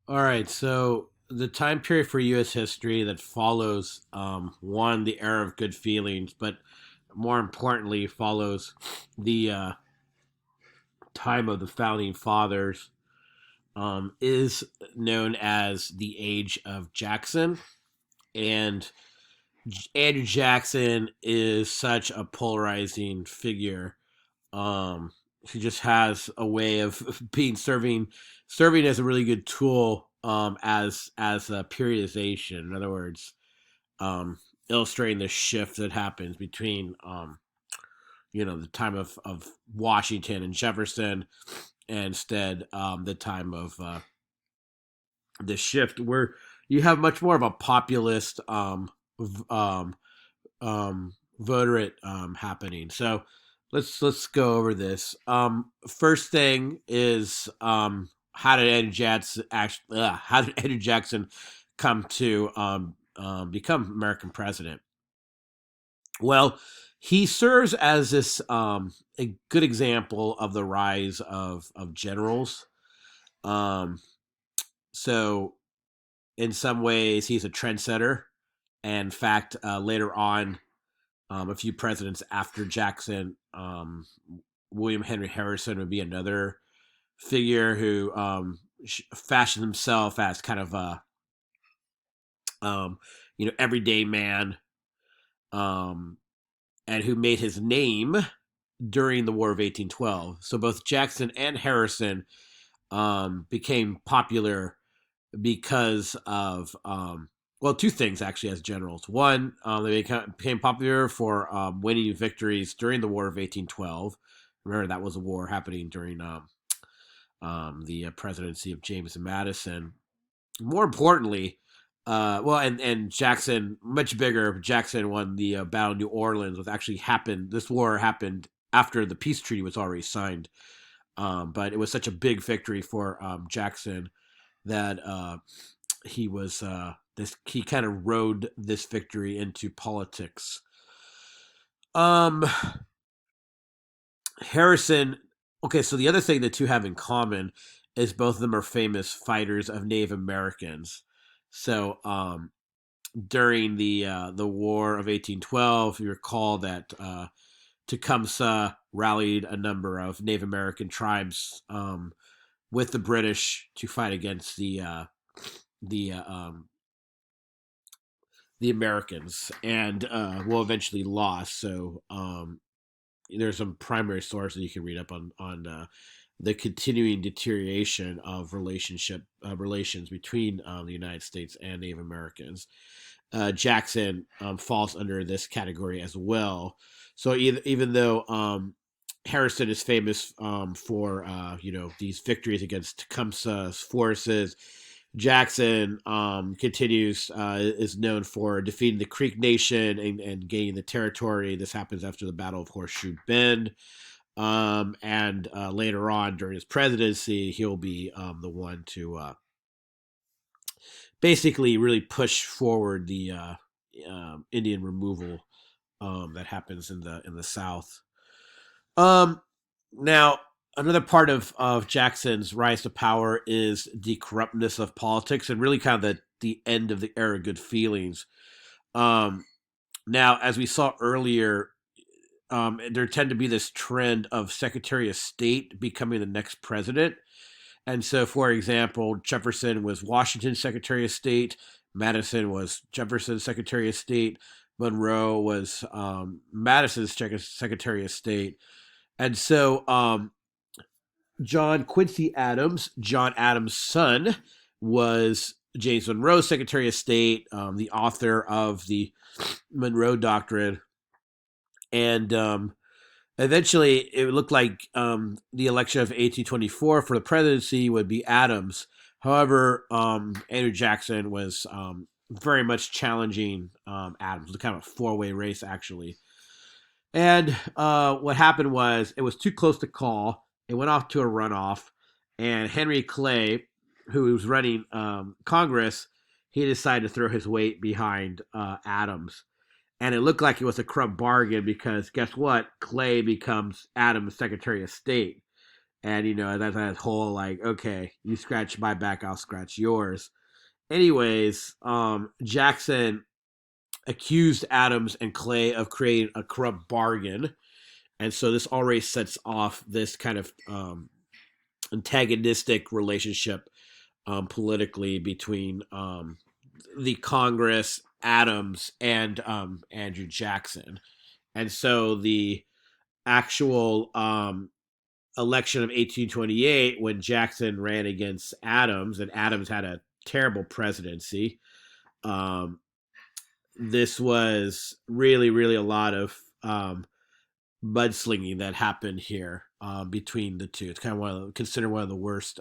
All right, so the time period for U.S. history that follows, one, the era of good feelings, but more importantly, follows the time of the founding fathers, is known as the Age of Jackson. And Andrew Jackson is such a polarizing figure. He just has a way of being serving as a really good tool, as a periodization. In other words, um, illustrating the shift that happens between the time of Washington and Jefferson, and instead the time of the shift where you have much more of a populist um, voterate happening. So let's go over this. First thing is, how did Andrew Jackson come to become American president? Well, he serves as this a good example of the rise of generals. Um, so in some ways, he's a trendsetter. And in fact, later on, a few presidents after Jackson, William Henry Harrison would be another figure who fashioned himself as kind of a everyday man, um, and who made his name during the War of 1812. So both Jackson and Harrison became popular because of two things actually as generals. One, they became popular for winning victories during the War of 1812. Remember, that was a war happening during the presidency of James Madison. More importantly, and Jackson, much bigger. Jackson won the Battle of New Orleans, which actually happened. This war happened after the peace treaty was already signed, but it was such a big victory for Jackson that he was this. He kind of rode this victory into politics. Um, Harrison. Okay, so the other thing the two have in common is both of them are famous fighters of Native Americans. So during the War of 1812, you recall that Tecumseh rallied a number of Native American tribes with the British to fight against the uh, um, the Americans, and eventually lost. So there's some primary sources you can read up on the continuing deterioration of relations between the United States and Native Americans. Jackson falls under this category as well. So even though Harrison is famous for these victories against Tecumseh's forces, Jackson continues is known for defeating the Creek Nation and gaining the territory. This happens after the Battle of Horseshoe Bend. And later on during his presidency, he'll be the one to basically really push forward the Indian removal that happens in the South. Um, Now, another part of Jackson's rise to power is the corruptness of politics and really kind of the end of the era of good feelings. Um, Now, as we saw earlier, there tend to be this trend of Secretary of State becoming the next president. And so, for example, Jefferson was Washington's Secretary of State, Madison was Jefferson's Secretary of State, Monroe was Madison's Secretary of State. And so, John Adams' son, was James Monroe's Secretary of State, the author of the Monroe Doctrine. And eventually, it looked like the election of 1824 for the presidency would be Adams. However, Andrew Jackson was very much challenging Adams. It was kind of a four-way race, actually. And what happened was it was too close to call. It went off to a runoff, and Henry Clay, who was running Congress, he decided to throw his weight behind Adams. And it looked like it was a corrupt bargain because guess what? Clay becomes Adams' Secretary of State. And that whole like, okay, you scratch my back, I'll scratch yours. Anyways, Jackson accused Adams and Clay of creating a corrupt bargain, and so this already sets off this kind of antagonistic relationship politically between the Congress, Adams, and Andrew Jackson. And so the actual election of 1828, when Jackson ran against Adams, and Adams had a terrible presidency, um, this was really, really a lot of mudslinging that happened here between the two. It's kind of considered one of the worst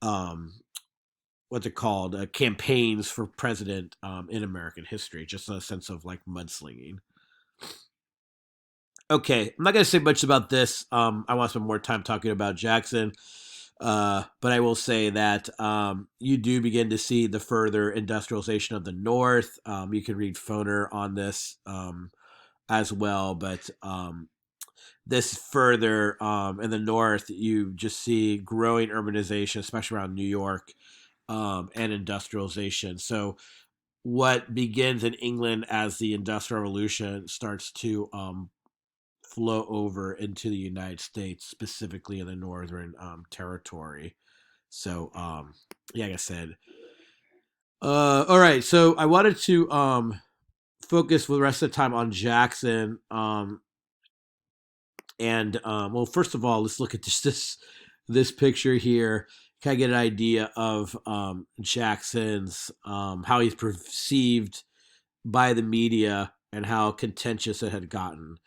um, what's it called campaigns for president in American history. Just a sense of like mudslinging. Okay, I'm not going to say much about this. I want to spend more time talking about Jackson. But I will say that you do begin to see the further industrialization of the North. You can read Foner on this as well, but this further in the North, you just see growing urbanization, especially around New York, and industrialization. So what begins in England as the Industrial Revolution starts to flow over into the United States, specifically in the Northern Territory. So, yeah, like I said, all right. So I wanted to focus for the rest of the time on Jackson. And well, first of all, let's look at this picture here. Kind of get an idea of Jackson's how he's perceived by the media and how contentious it had gotten.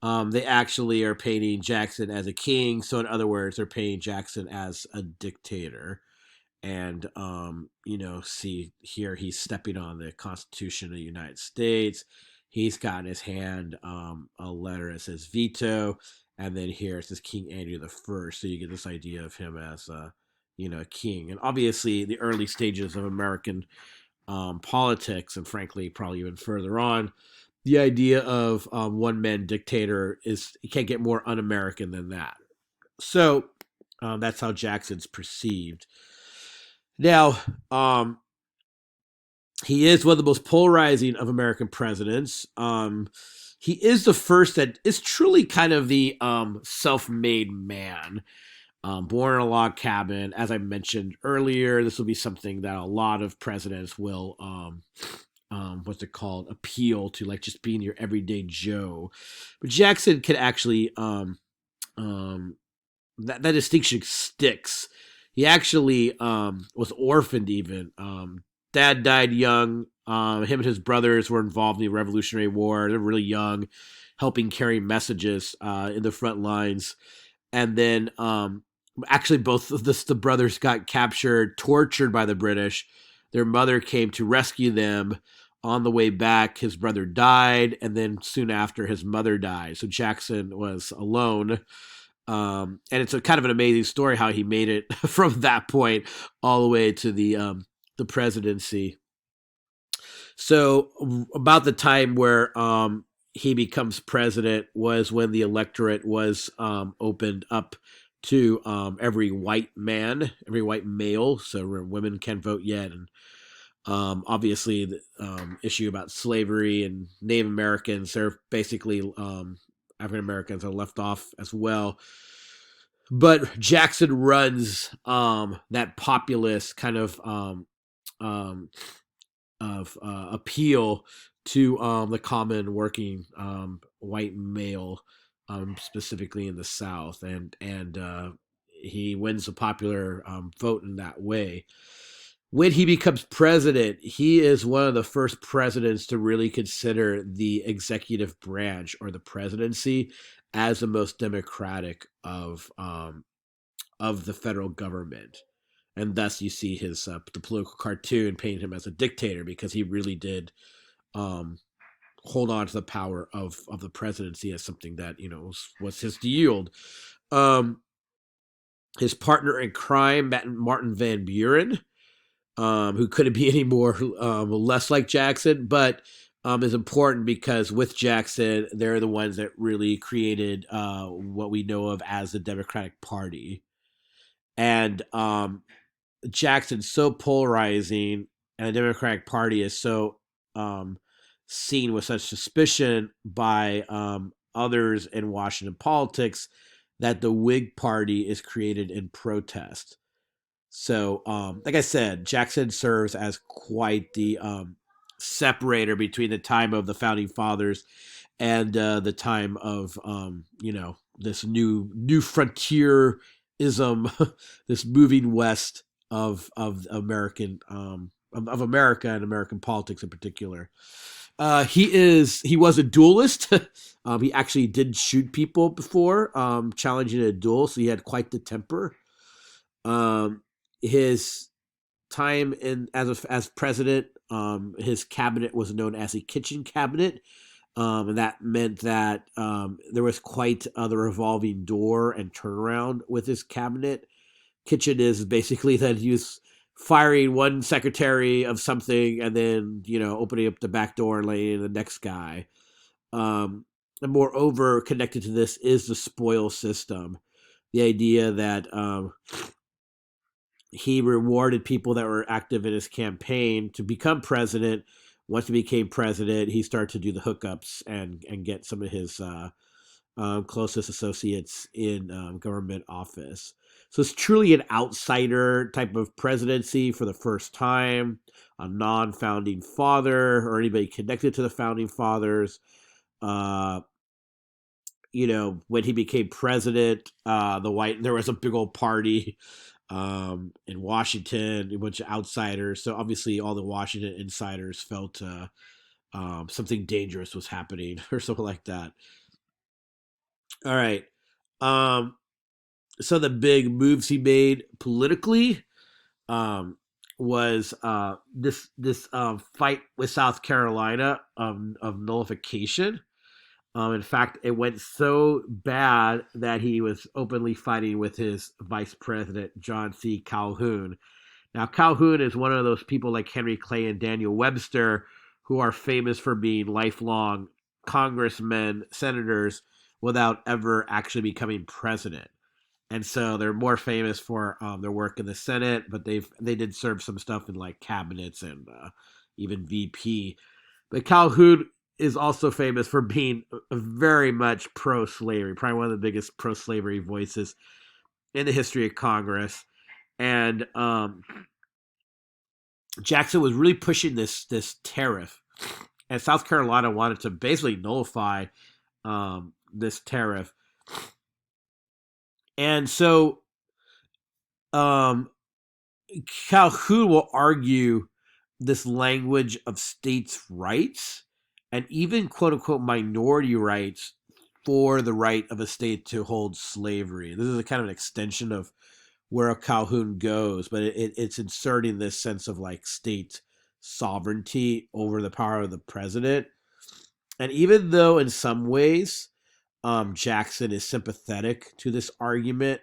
They actually are painting Jackson as a king. So, in other words, they're painting Jackson as a dictator. And, see here he's stepping on the Constitution of the United States. He's got in his hand a letter that says veto. And then here it says King Andrew the First. So you get this idea of him as, a king. And obviously, the early stages of American politics, and frankly, probably even further on, the idea of one man dictator is you can't get more un-American than that. So that's how Jackson's perceived. Now, he is one of the most polarizing of American presidents. He is the first that is truly kind of the self-made man. Born in a log cabin, as I mentioned earlier, this will be something that a lot of presidents will what's it called, appeal to, like just being your everyday Joe. But Jackson can actually that distinction sticks. He actually was orphaned even. Dad died young. Him and his brothers were involved in the Revolutionary War. They're really young, helping carry messages in the front lines. And then actually both of the brothers got captured, tortured by the British. Their mother came to rescue them. On the way back, his brother died, and then soon after, his mother died. So Jackson was alone. And it's a kind of an amazing story how he made it from that point all the way to the presidency. So about the time where he becomes president was when the electorate was opened up to every white man, every white male. So women can't vote yet, and obviously the issue about slavery and Native Americans, they're basically African Americans are left off as well. But Jackson runs that populist kind um, of appeal to the common working white male, specifically in the South, and he wins the popular vote in that way. When he becomes president, he is one of the first presidents to really consider the executive branch or the presidency as the most democratic of the federal government, and thus you see his the political cartoon paint him as a dictator because he really did um, hold on to the power of the presidency as something that was his to yield. Um, his partner in crime, Martin Van Buren, who couldn't be any more less like Jackson, but is important because with Jackson, they're the ones that really created what we know of as the Democratic Party. And Jackson's so polarizing, and the Democratic Party is so um, seen with such suspicion by others in Washington politics that the Whig Party is created in protest. So, like I said, Jackson serves as quite the separator between the time of the founding fathers and the time of this new frontierism, this moving west of American of America and American politics in particular. He was a duelist. He actually did shoot people before, challenging a duel, so he had quite the temper. His time in as president, his cabinet was known as a kitchen cabinet, and that meant that there was quite the revolving door and turnaround with his cabinet. Kitchen is basically that he was firing one secretary of something and then opening up the back door and letting in the next guy. And moreover, connected to this is the spoil system, the idea that he rewarded people that were active in his campaign to become president. Once he became president, he started to do the hookups and get some of his closest associates in government office. So it's truly an outsider type of presidency for the first time. A non-founding father or anybody connected to the founding fathers. Uh, when he became president, there was a big old party in Washington, a bunch of outsiders. So obviously, all the Washington insiders felt something dangerous was happening or something like that. All right. Um, some of the big moves he made politically was this fight with South Carolina of nullification. In fact, it went so bad that he was openly fighting with his vice president, John C. Calhoun. Now, Calhoun is one of those people like Henry Clay and Daniel Webster who are famous for being lifelong congressmen, senators, without ever actually becoming president. And so they're more famous for their work in the Senate, but they did serve some stuff in like cabinets and even VP. But Calhoun is also famous for being very much pro-slavery, probably one of the biggest pro-slavery voices in the history of Congress. And Jackson was really pushing this tariff, and South Carolina wanted to basically nullify this tariff. And so um, Calhoun will argue this language of states' rights and even quote unquote minority rights for the right of a state to hold slavery. This is a kind of an extension of where Calhoun goes, but it's inserting this sense of like state sovereignty over the power of the president. And even though in some ways Jackson is sympathetic to this argument,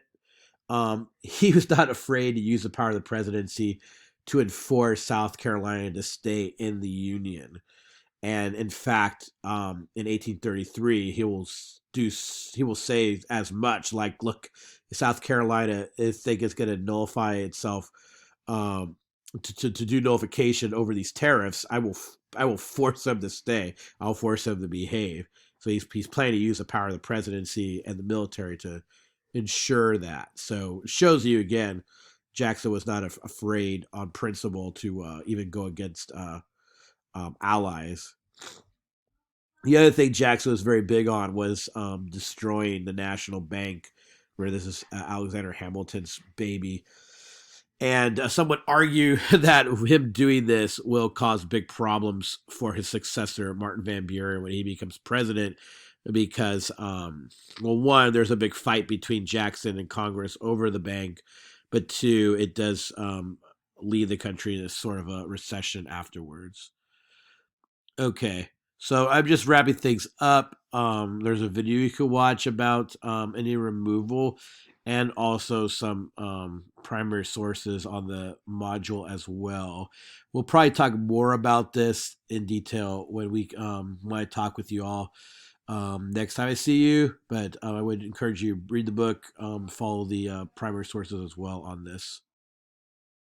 he was not afraid to use the power of the presidency to enforce South Carolina to stay in the Union. And in fact, in 1833, he will say as much like, "Look, South Carolina, think it's going to nullify itself um, to do nullification over these tariffs. I will force them to stay. I'll force them to behave." So he's planning to use the power of the presidency and the military to ensure that. So it shows you again, Jackson was not afraid on principle to even go against allies. The other thing Jackson was very big on was destroying the National Bank, where this is Alexander Hamilton's baby. And some would argue that him doing this will cause big problems for his successor, Martin Van Buren, when he becomes president, because, well, one, there's a big fight between Jackson and Congress over the bank, but two, it does lead the country into sort of a recession afterwards. Okay. So I'm just wrapping things up. There's a video you can watch about any removal. and also some primary sources on the module as well. We'll probably talk more about this in detail when I talk with you all next time I see you. But I would encourage you read the book, follow the primary sources as well on this.